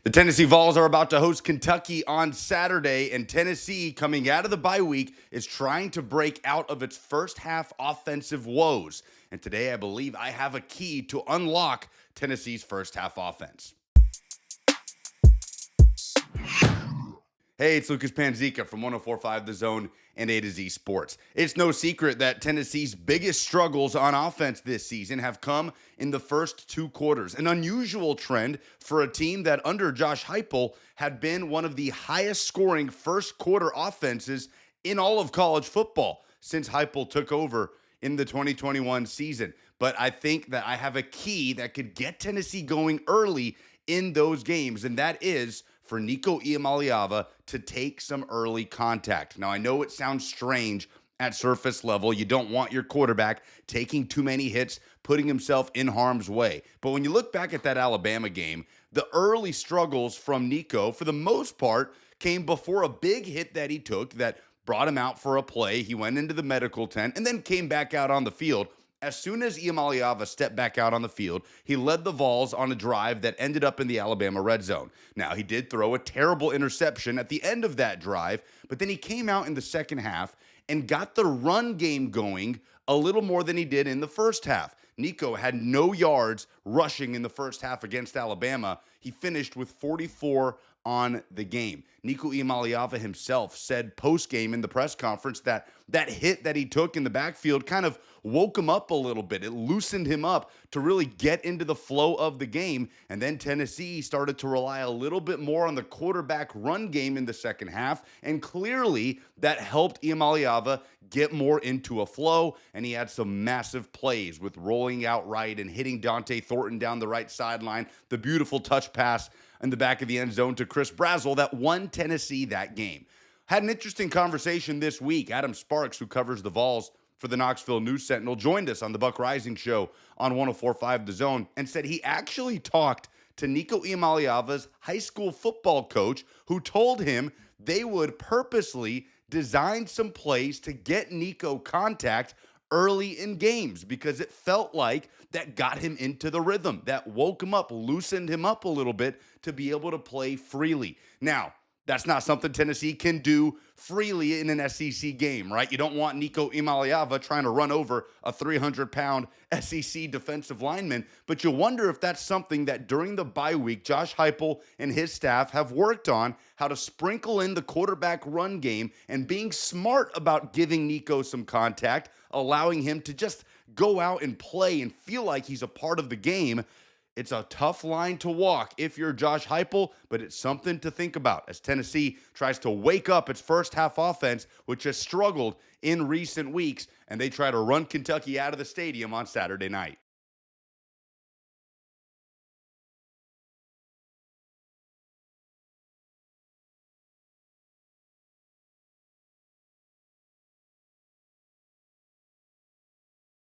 The Tennessee Vols are about to host Kentucky on Saturday, and Tennessee, coming out of the bye week, is trying to break out of its first half offensive woes. And today, I believe I have a key to unlock Tennessee's first half offense. Hey, it's Lucas Panzica from 104.5 The Zone and A to Z Sports. It's no secret that Tennessee's biggest struggles on offense this season have come in the first two quarters, an unusual trend for a team that under Josh Heupel had been one of the highest scoring first quarter offenses in all of college football since Heupel took over in the 2021 season. But I think that I have a key that could get Tennessee going early in those games, and that is for Nico Iamaleava to take some early contact. Now, I know it sounds strange at surface level. You don't want your quarterback taking too many hits, putting himself in harm's way. But when you look back at that Alabama game, the early struggles from Nico, for the most part, came before a big hit that he took that brought him out for a play. He went into the medical tent and then came back out on the field. As soon as Iamaleava stepped back out on the field, he led the Vols on a drive that ended up in the Alabama red zone. Now, he did throw a terrible interception at the end of that drive, but then he came out in the second half and got the run game going a little more than he did in the first half. Nico had no yards rushing in the first half against Alabama. He finished with 44 on the game. Nico Iamaleava himself said post-game in the press conference that that hit that he took in the backfield kind of woke him up a little bit. It loosened him up to really get into the flow of the game. And then Tennessee started to rely a little bit more on the quarterback run game in the second half. And clearly that helped Iamaleava get more into a flow. And he had some massive plays with rolling out right and hitting Dante Thornton down the right sideline. The beautiful touch pass in the back of the end zone to Chris Brazzell that won Tennessee that game. Had an interesting conversation this week. Adam Sparks, who covers the Vols for the Knoxville News Sentinel, joined us on the Buck Rising Show on 104.5 The Zone and said he actually talked to Nico Iamaleava's high school football coach, who told him they would purposely design some plays to get Nico contact early in games because it felt like that got him into the rhythm, that woke him up, loosened him up a little bit to be able to play freely. Now, that's not something Tennessee can do freely in an SEC game, right? You don't want Nico Iamaleava trying to run over a 300-pound SEC defensive lineman, but you wonder if that's something that during the bye week, Josh Heupel and his staff have worked on, how to sprinkle in the quarterback run game and being smart about giving Nico some contact, allowing him to just go out and play and feel like he's a part of the game. It's a tough line to walk if you're Josh Heupel, but it's something to think about as Tennessee tries to wake up its first half offense, which has struggled in recent weeks, and they try to run Kentucky out of the stadium on Saturday night.